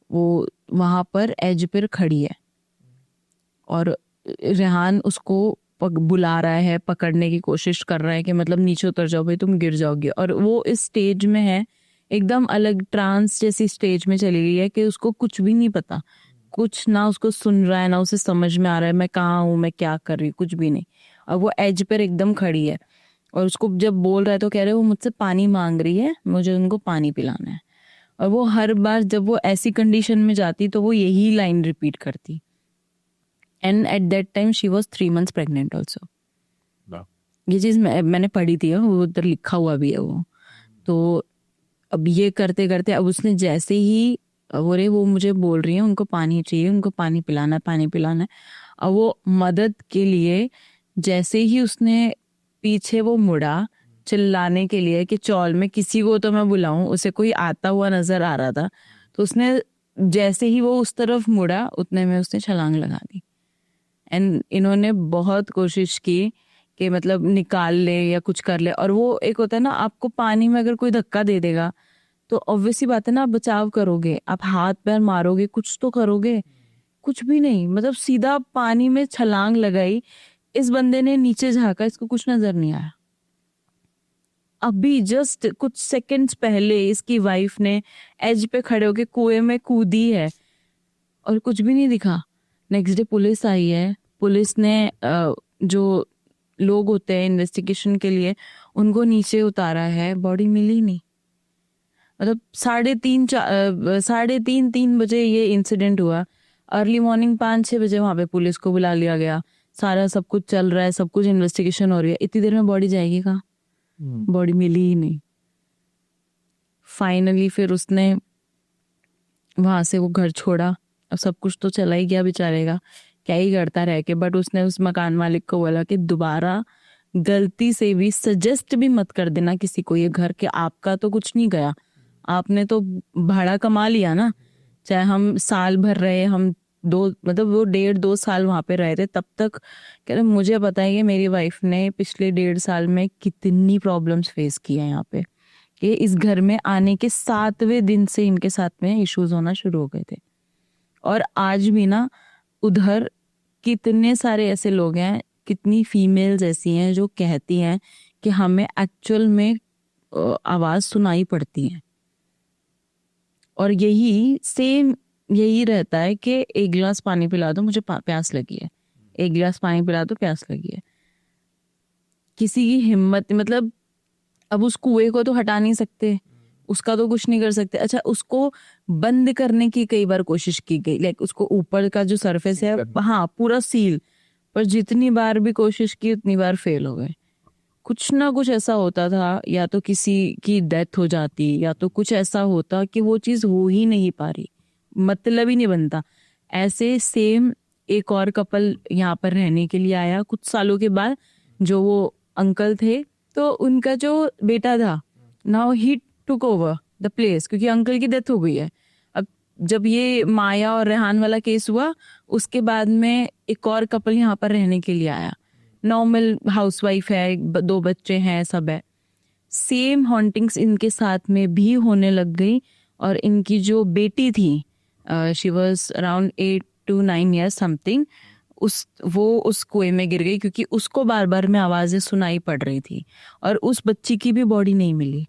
वो वहां पर एज पर खड़ी है और रेहान उसको बुला रहा है, पकड़ने की कोशिश कर रहा है कि मतलब नीचे उतर जाओ भाई, तुम गिर जाओगे। और वो इस स्टेज में है, एकदम अलग ट्रांस जैसी स्टेज में चली गई है कि उसको कुछ भी नहीं पता, कुछ ना उसको सुन रहा है ना उसे समझ में आ रहा है मैं कहाँ हूँ, मैं क्या कर रही हूँ, कुछ भी नहीं। और वो एज पर एकदम खड़ी है और उसको जब बोल रहा है तो कह रहे वो मुझसे पानी मांग रही है, मुझे उनको पानी पिलाना है। और वो हर बार जब वो ऐसी कंडीशन में जाती तो वो यही लाइन रिपीट करती। And at that time she was 3 months pregnant also. ये चीज मैंने पढ़ी थी, वो उधर लिखा हुआ भी है वो। तो अब ये करते करते अब उसने जैसे ही वो मुझे बोल रही है उनको पानी चाहिए, उनको पानी पिलाना है, पानी पिलाना है। अब वो मदद के लिए जैसे ही उसने पीछे वो मुड़ा चिल्लाने के लिए कि चौल में किसी को तो मैं बुलाऊं, उसे कोई आता हुआ नजर आ रहा था, तो उसने जैसे ही वो उस तरफ मुड़ा उतने में उसने छलांग लगा दी। एंड इन्होंने बहुत कोशिश की कि मतलब निकाल ले या कुछ कर ले। और वो एक होता है ना, आपको पानी में अगर कोई धक्का दे देगा तो ऑब्वियस सी बात है ना, आप बचाव करोगे, आप हाथ पैर मारोगे, कुछ तो करोगे, कुछ भी नहीं, मतलब सीधा पानी में छलांग लगाई। इस बंदे ने नीचे झांका, इसको कुछ नजर नहीं आया। अभी जस्ट कुछ सेकंड्स पहले इसकी वाइफ ने एज पे खड़े होके कुएं में कूदी है और कुछ भी नहीं दिखा। नेक्स्ट डे पुलिस आई है, पुलिस ने जो लोग होते हैं इन्वेस्टिगेशन के लिए उनको नीचे उतारा है, बॉडी मिली नहीं। मतलब 3:30 बजे ये इंसिडेंट हुआ। अर्ली मॉर्निंग 5-6 बजे वहां पे पुलिस को बुला लिया गया, सारा सब कुछ चल रहा है, सब कुछ इन्वेस्टिगेशन हो रही है। इतनी देर में बॉडी जाएगी कहाँ? बॉडी मिली ही नहीं। फाइनली फिर उसने वहां से वो घर छोड़ा। अब सब कुछ तो चला ही गया बेचारे का, क्या ही करता रह के। बट उसने उस मकान मालिक को बोला कि दोबारा गलती से भी सजेस्ट भी मत कर देना किसी को ये घर, के आपका तो कुछ नहीं गया, आपने तो भाड़ा कमा लिया ना। चाहे हम साल भर रहे, हम मतलब वो 1.5-2 साल वहां पे रहे थे, तब तक कह रहे मुझे पता है कि मेरी वाइफ ने पिछले 1.5 साल में कितनी प्रॉब्लम्स फेस की है यहाँ पे, कि इस घर में आने के 7वें दिन से इनके साथ में इश्यूज होना शुरू हो गए थे। और आज भी ना उधर कितने सारे ऐसे लोग हैं, कितनी फीमेल्स ऐसी हैं जो कहती हैं कि हमें एक्चुअल में आवाज सुनाई पड़ती है। और यही सेम यही रहता है कि एक गिलास पानी पिला दो, मुझे प्यास लगी है, एक गिलास पानी पिला दो, प्यास लगी है। किसी की हिम्मत, मतलब अब उस कुएं को तो हटा नहीं सकते, उसका तो कुछ नहीं कर सकते। अच्छा, उसको बंद करने की कई बार कोशिश की गई, लाइक उसको ऊपर का जो सरफेस है हाँ पूरा सील, पर जितनी बार भी कोशिश की उतनी बार फेल हो गए। कुछ ना कुछ ऐसा होता था, या तो किसी की डेथ हो जाती, या तो कुछ ऐसा होता कि वो चीज हो ही नहीं पा रही, मतलब ही नहीं बनता। ऐसे सेम एक और कपल यहाँ पर रहने के लिए आया कुछ सालों के बाद, जो वो अंकल थे, तो उनका जो बेटा था, now he took over the place, क्योंकि अंकल की डेथ हो गई है। अब जब ये माया और रेहान वाला केस हुआ, उसके बाद में एक और कपल यहाँ पर रहने के लिए आया। नॉर्मल हाउसवाइफ है, 2 बच्चे हैं, सब है। सेम हॉन्टिंग्स इनके साथ में भी होने लग गई। और इनकी जो बेटी थी, she was around 8 to 9 years something, वो उस कुएं में गिर गई क्योंकि उसको बार बार में आवाजें सुनाई पड़ रही थी और उस बच्ची की भी बॉडी नहीं मिली।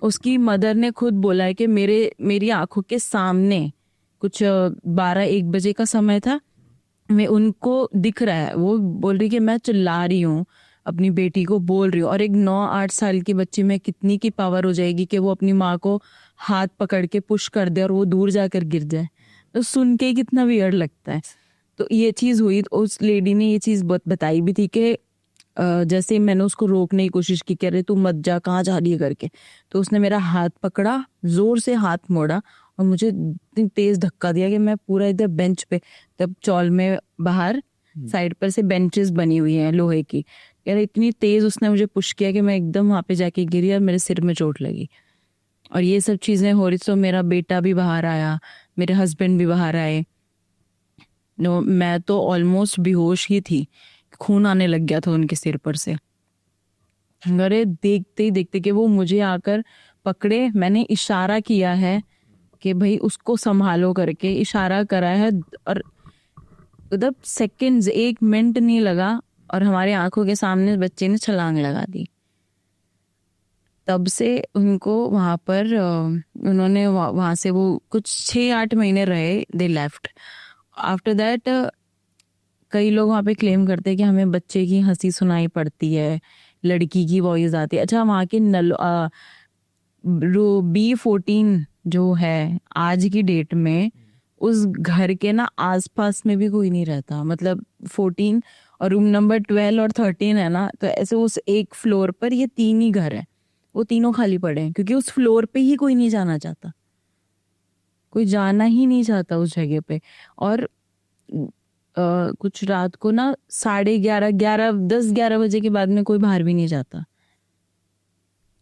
उसकी मदर ने खुद बोला है कि मेरी आंखों के सामने कुछ 12-1 बजे का समय था, मैं उनको दिख रहा है, वो बोल रही कि मैं चिल्ला रही हूँ, अपनी बेटी को बोल रही हूँ। और एक 9-8 साल की बच्ची में कितनी की पावर हो जाएगी कि वो अपनी माँ को हाथ पकड़ के पुश कर दे और वो दूर जाकर गिर जाए। तो सुन के कितना वियर्ड लगता है। तो ये चीज़ हुई, तो उस लेडी ने ये चीज़ बताई भी थी कि जैसे मैंने उसको रोकने की कोशिश की, कह रहे तू मत जा, कहाँ जा रही है करके, तो उसने मेरा हाथ पकड़ा, जोर से हाथ मोड़ा और मुझे इतनी तेज धक्का दिया कि मैं पूरा इधर बेंच पे, तब चौल में बाहर साइड पर से बेंचेस बनी हुई हैं लोहे की, कह रहे इतनी तेज उसने मुझे पुश किया कि मैं एकदम वहाँ पे जाके गिरी और मेरे सिर में चोट लगी। और ये सब चीज़ें हो रही, तो मेरा बेटा भी बाहर आया, मेरे हस्बैंड भी बाहर आए। नो, मैं तो ऑलमोस्ट बेहोश ही थी, खून आने लग गया था उनके सिर पर से। अरे देखते ही देखते कि वो मुझे आकर पकड़े, मैंने इशारा किया है कि भाई उसको संभालो करके इशारा करा है, और उधर सेकंड्स 1 मिनट नहीं लगा और हमारे आंखों के सामने बच्चे ने छलांग लगा दी। तब से उनको वहाँ पर उन्होंने वहाँ से वो कुछ 6-8 महीने रहे, दे लेफ्ट। आफ्टर दैट कई लोग वहाँ पे क्लेम करते हैं कि हमें बच्चे की हंसी सुनाई पड़ती है, लड़की की वॉइस आती है। अच्छा, वहाँ के B14 जो है आज की डेट में उस घर के ना आसपास में भी कोई नहीं रहता, मतलब 14 और रूम नंबर 12 और 13 है ना, तो ऐसे उस एक फ्लोर पर ये 3 ही घर हैं, वो तीनों खाली पड़े हैं क्योंकि उस फ्लोर पे ही कोई नहीं जाना चाहता, कोई जाना ही नहीं चाहता उस जगह पे। और कुछ रात को ना 10-11 बजे के बाद में कोई बाहर भी नहीं जाता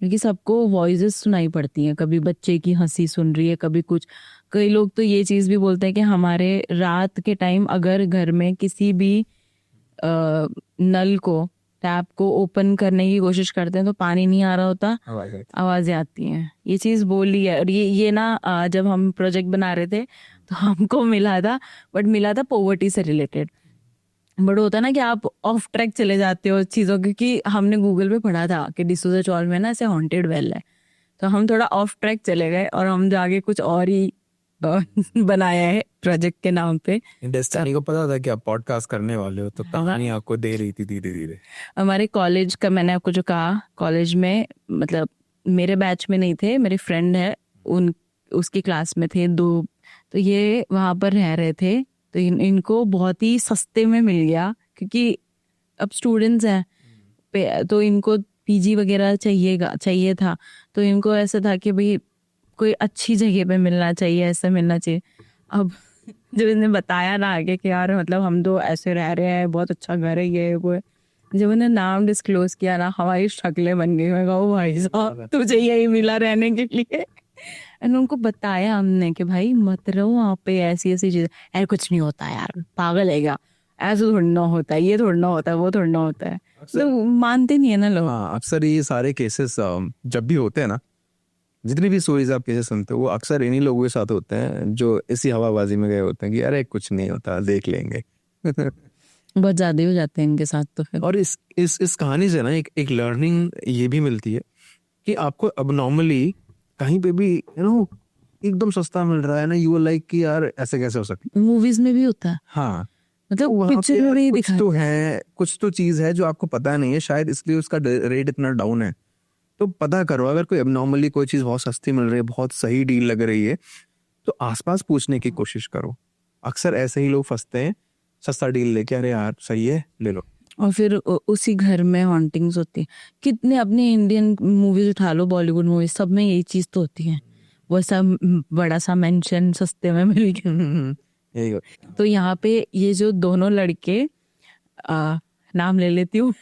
क्योंकि सबको वॉइसेस सुनाई पड़ती हैं, कभी बच्चे की हंसी सुन रही है, कभी कुछ। कई लोग तो ये चीज़ भी बोलते हैं कि हमारे रात के टाइम अगर घर में किसी भी नल को, टैप को ओपन करने की कोशिश करते हैं तो पानी नहीं आ रहा होता, आवाज़ें आती हैं। ये चीज़ बोली है। और ये ना जब हम प्रोजेक्ट बना रहे थे तो हमको मिला था, बट मिला था पॉवर्टी से रिलेटेड। बट होता ना कि आप ऑफ ट्रैक चले जाते हो चीज़ों, क्योंकि हमने गूगल पे पढ़ा था कि डिसूजा चौल में ना ऐसे हॉन्टेड वेल है, तो हम थोड़ा ऑफ ट्रैक चले गए और हम जाके कुछ और ही बनाया है प्रोजेक्ट के नाम पे। डेस्टिनी को पता था कि आप पॉडकास्ट करने वाले हो, तो कहानी आपको दे रही थी धीरे धीरे। हमारे कॉलेज का, मैंने आपको जो कहा, कॉलेज में मतलब मेरे बैच में नहीं थे, मेरे फ्रेंड है उसकी क्लास में थे 2, तो ये वहाँ पर रह रहे थे। तो इनको बहुत ही सस्ते में मिल गया क्योंकि अब स्टूडेंट्स हैं, तो इनको पीजी वगैरह चाहिए था। तो इनको ऐसा था कि भाई कोई अच्छी जगह पे मिलना चाहिए, ऐसा मिलना चाहिए। अब जब इन्हें बताया ना आगे कि यार मतलब हम तो ऐसे रह रहे हैं, बहुत अच्छा घर है, ये वो है, जब उन्हें नाम डिस्क्लोज किया ना, हमारी शक्लें बन गई। मैं कहा ओ भाई साहब, तुझे यही मिला रहने के लिए। एंड उनको बताया हमने कि भाई मत रहो वहाँ पे, ऐसी ऐसी चीज़, यार कुछ नहीं होता यार, पागल है क्या, ऐसा थोड़ा ना होता है, ये थोड़ा ना होता है, वो थोड़ा ना होता है। तो मानते नहीं है ना लोग। हाँ, अक्सर ये सारे केसेस जब भी होते हैं ना, जितनी भी स्टोरीज आप केसेस सुनते हो, वो अक्सर इन्हीं लोगों के साथ होते हैं जो इसी हवाबाजी में गए होते हैं कि अरे कुछ नहीं होता, देख लेंगे। बहुत ज्यादा ही हो जाते हैं इनके साथ तो फिर। और इस कहानी से ना एक लर्निंग ये भी मिलती है कि आपको अब नॉर्मली कहीं पे भी एकदम सस्ता मिल रहा है ना, यू लाइक कि यार ऐसे कैसे हो सकता है। मूवीज में भी होता है, हाँ, मतलब वहाँ पिक्चर पे में भी कुछ दिखाया। तो है, कुछ तो चीज है जो आपको पता नहीं है, शायद इसलिए उसका रेट इतना डाउन है। तो पता करो, अगर कोई नॉर्मली कोई चीज बहुत सस्ती मिल रही है, बहुत सही डील लग रही है, तो आसपास पूछने की कोशिश करो। अक्सर ऐसे ही लोग फंसते हैं, सस्ता डील लेके, अरे यार सही है ले लो। और फिर उसी घर में हॉन्टिंग्स होती है। कितने अपने इंडियन मूवीज उठा लो, बॉलीवुड मूवीज, सब में यही चीज तो होती है, वो सब बड़ा सा मेंशन सस्ते में मिल गया। यही हो। तो यहाँ पे ये जो दोनों लड़के, नाम ले लेती हूँ,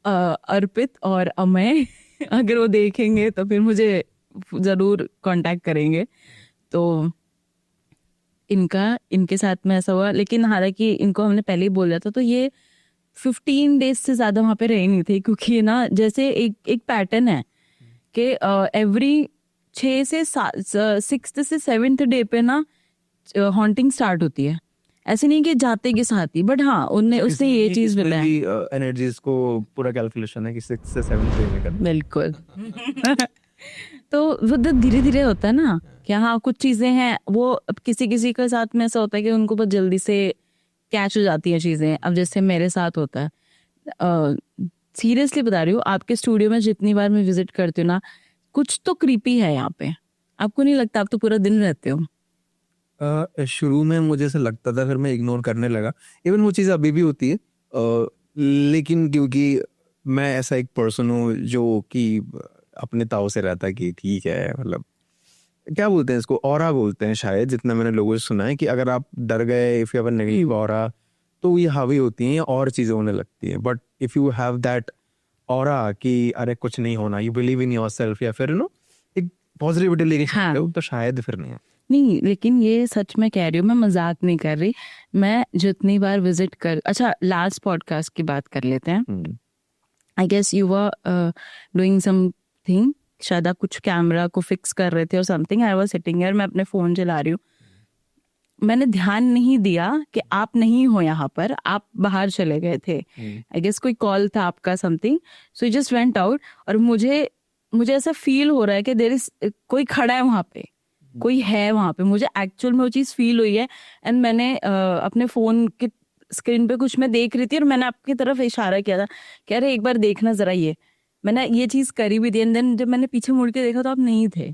अर्पित और अमय, अगर वो देखेंगे तो फिर मुझे जरूर कांटेक्ट करेंगे। तो इनके साथ में ऐसा हुआ, लेकिन हालांकि इनको हमने पहले ही बोल दिया था, तो ये 15 डेज से ज्यादा वहां पे रहे नहीं थे, क्योंकि ना जैसे एक पैटर्न है कि एवरी 6 से 7 से 7th डे पे ना हॉन्टिंग स्टार्ट होती है। ऐसे नहीं कि जाते के साथ ही, बट हाँ उनने उसने ये चीज बताया। एनर्जीज को पूरा कैलकुलेशन है कि 6 से 7 वे में करना। बिल्कुल। तो वो धीरे धीरे होता है ना कि हाँ कुछ चीजें हैं वो, अब किसी किसी के साथ में ऐसा होता है कि उनको बहुत जल्दी से कैच हो जाती है चीजें। अब जैसे मेरे साथ होता है, सीरियसली बता रही हूँ, आपके स्टूडियो में जितनी बार मैं विजिट करती हूँ ना, कुछ तो क्रीपी है यहाँ पे। आपको नहीं लगता? आप तो पूरा दिन रहते हो। शुरू में मुझे ऐसा लगता था, फिर मैं इग्नोर करने लगा। इवन वो चीज़ अभी भी होती है, लेकिन क्योंकि मैं ऐसा एक पर्सन हूँ जो कि अपने ताव से रहता है कि ठीक है, मतलब क्या बोलते हैं इसको, ऑरा बोलते हैं शायद, जितना मैंने लोगों से सुना है कि अगर आप डर गए, if you have a negative aura, तो ये हावी होती हैं या और चीज़ें होने लगती हैं। But if you have that aura कि अरे कुछ नहीं होना, you believe in your self, या फिर एक पॉजिटिविटी लेके चलते हो, तो शायद फिर नहीं है। नहीं, लेकिन ये सच में कह रही हूँ, मैं मजाक नहीं कर रही। मैं जितनी बार विजिट कर, अच्छा लास्ट पॉडकास्ट की बात कर लेते हैं। I guess you were doing something, शायद आप कुछ कैमरा को फिक्स कर रहे थे और something. I was sitting here, मैं अपने फोन चला रही हूँ, मैंने ध्यान नहीं दिया कि आप नहीं हो यहाँ पर, आप बाहर चले गए थे। आई गेस कोई कॉल था आपका something, so you just went out. और मुझे ऐसा फील हो रहा है कि देयर इज कोई खड़ा है वहाँ पे, कोई है वहाँ पे, मुझे एक्चुअल में वो चीज़ फील हुई है। एंड मैंने अपने फोन के स्क्रीन पे कुछ मैं देख रही थी और मैंने आपकी तरफ इशारा किया था कि अरे एक बार देखना जरा ये। मैंने ये चीज़ करी भी थी, एंड देन जब मैंने पीछे मुड़ के देखा तो आप नहीं थे,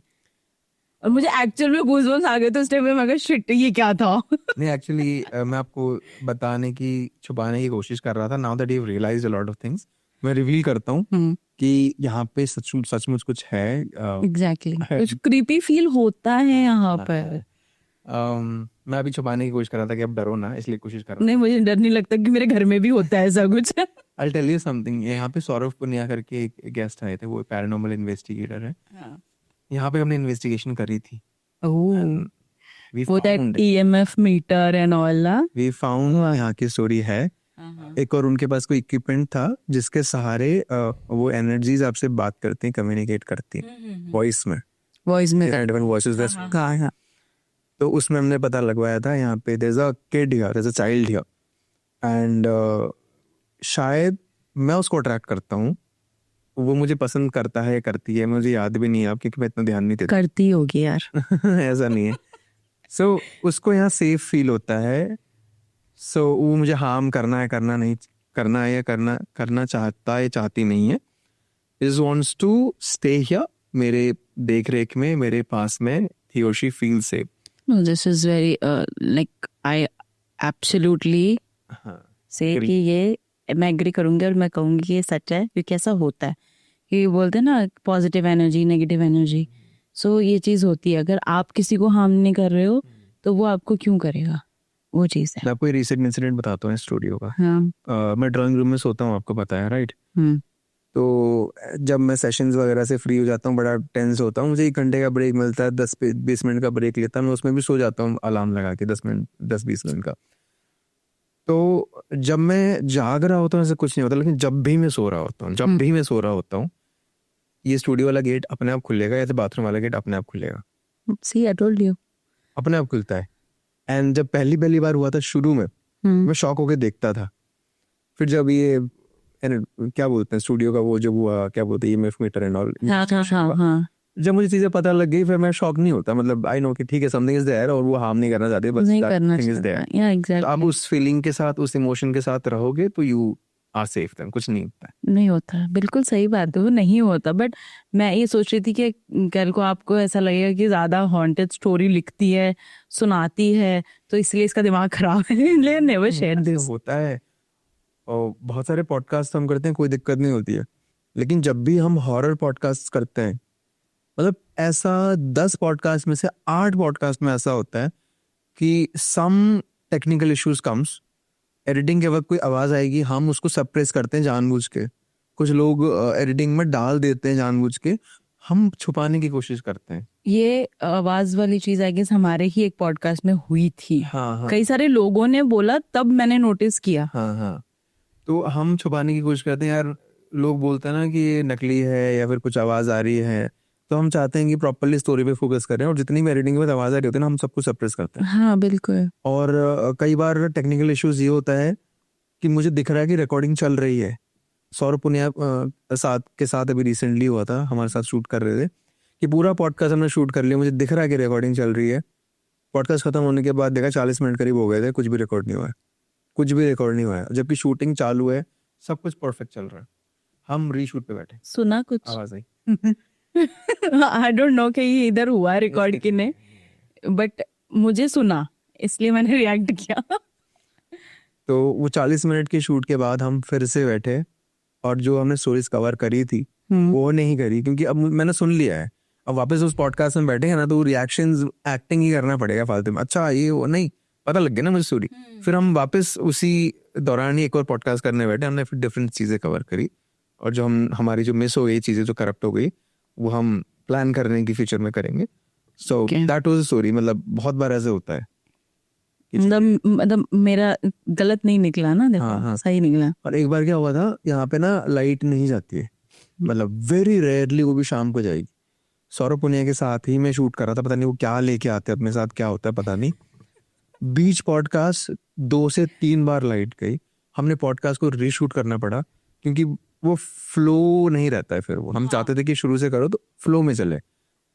और मुझे एक्चुअल में गूज़बम्स आ गए थे उस टाइम पे। मैं कहा शिट, ये क्या था। नहीं एक्चुअली मैं आपको बताने की, छुपाने की कोशिश कर रहा था। Now that you realised a lot of things, मैं रिवील करता हूँ कि यहाँ पे सचमुच कुछ है। एग्जैक्टली कुछ क्रीपी फील होता है यहाँ पर। मैं अभी छुपाने की कोशिश कर रहा था कि अब डरो ना, इसलिए कोशिश कर रहा नहीं, मुझे डर नहीं लगता कि मेरे घर में भी होता है ऐसा कुछ। था। I'll tell you something, यहाँ पे सौरभ पुनिया करके एक गेस्ट आए थे, वो पैरानॉर्मल इन्वेस्टिगेटर है। यहाँ पे हमने इन्वेस्टिगेशन करी थी। And we वो that found EMF meter and all ना। we found यहाँ की स्टोरी है। एक और उनके पास कोई इक्विपमेंट था जिसके सहारे वो एनर्जीज आपसे बात करती हैं, कम्युनिकेट करती हैं वॉइस में। वॉइस में डिफरेंट वॉइसेस हाँ। तो उसमें हमने पता लगवाया था यहाँ पे there is a kid here, there is a child here, and शायद मैं उसको अट्रैक्ट करता हूँ, वो मुझे पसंद करता है, करती है, मुझे याद भी नहीं है अब क्योंकि मैं इतना ध्यान नहीं देता। करती होगी यार। ऐसा नहीं है। सो उसको यहाँ सेफ फील होता है। सो वो मुझे हार्म करना है, करना नहीं करना है, या करना चाहता है, चाहती नहीं है, is wants to stay here, मेरे देख रेख में, मेरे पास में, ही और she feel safe. No, this is very like I absolutely से कि ये मैं एग्री करूंगी और मैं कहूंगी कि ये सच है, क्योंकि ऐसा होता है कि बोलते हैं ना पॉजिटिव एनर्जी नेगेटिव एनर्जी। सो ये चीज़ होती है, अगर आप किसी को हार्म नहीं कर रहे हो तो वो आपको क्यों करेगा, वो चीज़ है। मैं आपको रिसेंट इंसिडेंट बताता हूँ स्टूडियो का। हाँ। मैं ड्राइंग रूम में सोता हूँ, आपको पता है राइट। हम्म। तो जब मैं सेशंस वगैरह से फ्री हो जाता हूँ, बड़ा टेंस होता हूँ, मुझे 1 घंटे का ब्रेक मिलता है, 10-20 मिनट का ब्रेक लेता हूँ, मैं उसमें भी सो जाता हूँ अलार्म लगा के 10-20 मिनट का। तो जब मैं जाग रहा होता हूँ ऐसा कुछ नहीं होता, लेकिन जब भी मैं सो रहा होता हूँ, ये स्टूडियो वाला गेट अपने आप खुलेगा या तो बाथरूम वाला गेट अपने आप खुलेगा। See, I told you. अपने आप खुलता है। एंड जब पहली बार हुआ था शुरू में, मैं शॉक होके देखता था। फिर जब ये क्या बोलते हैं स्टूडियो का वो जब हुआ, क्या बोलते हैं EMF मीटर एंड ऑल, हाँ। जब मुझे चीजें पता लग गई, फिर मैं शॉक नहीं होता, मतलब आई नो कि ठीक है समथिंग इज देयर, और वो हार्म नहीं करना चाहते, बस नहीं करना थिंग इज चाहता। देयर। Yeah, तो exactly. आप उस फीलिंग के साथ, उस इमोशन के साथ रहोगे तो यू आर सेफ, देन कुछ नहीं होता है। नहीं होता, बिल्कुल सही बात है, वो नहीं होता। बट मैं ये सोच रही थी कि कल को आपको ऐसा लगेगा कि ज्यादा हॉन्टेड स्टोरी लिखती है, सुनाती है, तो इसलिए इसका दिमाग खराब है। Never share this. होता है, और बहुत सारे पॉडकास्ट हम करते हैं, कोई दिक्कत नहीं होती है, लेकिन जब भी हम हॉरर पॉडकास्ट करते हैं, मतलब ऐसा 10 पॉडकास्ट में से 8 पॉडकास्ट में ऐसा होता है कि some technical issues comes, editing के वक्त कोई आवाज आएगी, हम उसको सप्रेस करते हैं जानबूझ के, कुछ लोग एडिटिंग में डाल देते हैं जानबूझ के, हम छुपाने की कोशिश करते हैं। ये आवाज वाली चीज आई गेस हमारे ही एक पॉडकास्ट में हुई थी। हाँ। कई सारे लोगों ने बोला, तब मैंने नोटिस किया। हाँ। तो हम छुपाने की कोशिश करते हैं यार, लोग बोलते हैं ना कि ये नकली है या फिर कुछ आवाज आ रही है, तो हम चाहते हैं कि प्रॉपरली स्टोरी पे फोकस करें, और जितनी भी एडिटिंग में आवाज़ आ रही होती है ना, हम सब कुछ सप्रेस करते हैं। हाँ बिल्कुल। और कई बार टेक्निकल इश्यूज ये होता है कि मुझे दिख रहा है कि रिकॉर्डिंग चल रही है। सौरभ पुनिया के साथ अभी रिसेंटली हुआ था, हमारे साथ शूट कर रहे थे कि पूरा पॉडकास्ट हमने शूट कर लिया, मुझे दिख रहा है कि रिकॉर्डिंग चल रही है। पॉडकास्ट खत्म होने के बाद देखा 40 मिनट करीब हो गए थे, कुछ भी रिकॉर्ड नहीं हुआ है, कुछ भी रिकॉर्ड नहीं हुआ है, जबकि शूटिंग चालू है, सब कुछ परफेक्ट चल रहा है। हम रीशूट पे बैठे, सुना कुछ? आवाज़ आई। आई डोंट नो कि ये इधर हुआ रिकॉर्ड कि नहीं, बट मुझे सुना इसलिए मैंने रिएक्ट किया। तो वो 40 मिनट के शूट के बाद हम फिर से बैठे, और जो हमने स्टोरीज कवर करी थी वो नहीं करी, क्योंकि अब मैंने सुन लिया है। अब वापस उस पॉडकास्ट में बैठे हैं ना, तो रिएक्शंस एक्टिंग ही करना पड़ेगा फालतू में। अच्छा ये वो नहीं पता लग गया ना मुझे स्टोरी। फिर हम वापस उसी दौरान ही एक और पॉडकास्ट करने बैठे, हमने फिर डिफरेंट चीज़ें कवर करी, और जो हमारी जो मिस हो गई चीज़ें, जो करप्ट हो गई, वो हम प्लान करने की फ्यूचर में करेंगे। So that was the story. मतलब बहुत बार ऐसे होता है। मतलब मेरा गलत नहीं निकला ना, देखो। हाँ। सही निकला। और एक बार क्या हुआ था, यहाँ पे ना लाइट नहीं जाती है, मतलब वेरी रेयरली, वो भी शाम को जाएगी। सौरभ पुनिया के साथ ही मैं शूट कर रहा था, पता नहीं वो क्या लेके आते हैं अपने साथ, क्या होता है पता नहीं। बीच पॉडकास्ट 2 से 3 बार लाइट गई, हमने पॉडकास्ट को रीशूट करना पड़ा, क्योंकि वो फ्लो नहीं रहता है। फिर वो हम चाहते थे कि शुरू से करो तो फ्लो में चले,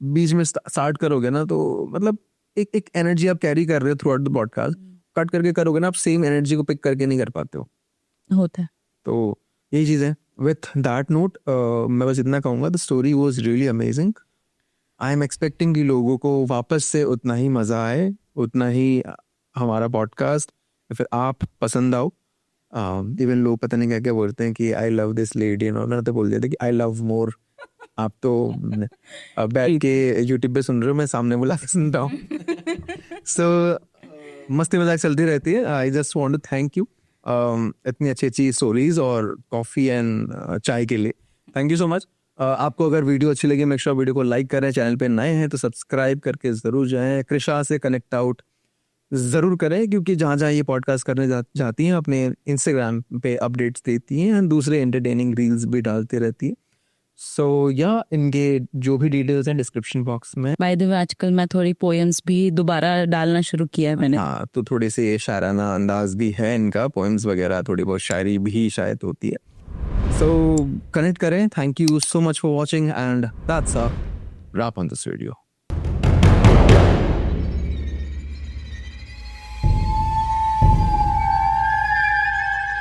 बीच में स्टार्ट करोगे ना तो मतलब एक एनर्जी आप कैरी कर रहे हो through out the podcast, cut करके करोगे ना, आप सेम एनर्जी को पिक करके नहीं कर पाते हो। होता है। तो यही चीज़ है। विथ दैट नोट मैं बस इतना कहूँगा, the story was really amazing. I am expecting कि लोगों को वापस से उतना ही मज़ा आए, उतना ही हमारा पॉडकास्ट फिर आप पसंद आओ। इवन लोग पता नहीं क्या क्या बोलते हैं कि आई लव दिस लेडी, और तो बोल दिया था कि आई लव मोर। आप तो बैठ के यूट्यूब पे सुन रहे हो, मैं सामने बुला के सुनता हूँ। सो मस्ती मजाक चलती रहती है। I just want to thank you इतनी अच्छी अच्छी स्टोरीज और कॉफ़ी एंड चाय के लिए। Thank you so much. आपको अगर वीडियो अच्छी लगी, मेक श्योर वीडियो को लाइक करें, चैनल पे नए हैं तो सब्सक्राइब करके ज़रूर जाएं, कृषा से कनेक्ट आउट ज़रूर करें, क्योंकि जहाँ जहाँ ये पॉडकास्ट करने जाती हैं अपने इंस्टाग्राम पे अपडेट्स देती हैं, एंड दूसरे एंटरटेनिंग रील्स भी डालती रहती है। सो या इनके जो भी डिटेल्स हैं डिस्क्रिप्शन बॉक्स में। बाय द वे आजकल मैं थोड़ी पोएम्स भी दोबारा डालना शुरू किया है मैंने। हाँ, तो थोड़े से शायराना अंदाज भी है इनका, पोएम्स वगैरह, थोड़ी बहुत शायरी भी शायद होती है। सो कनेक्ट करें। Thank you so much for watching, and that's a wrap on this video.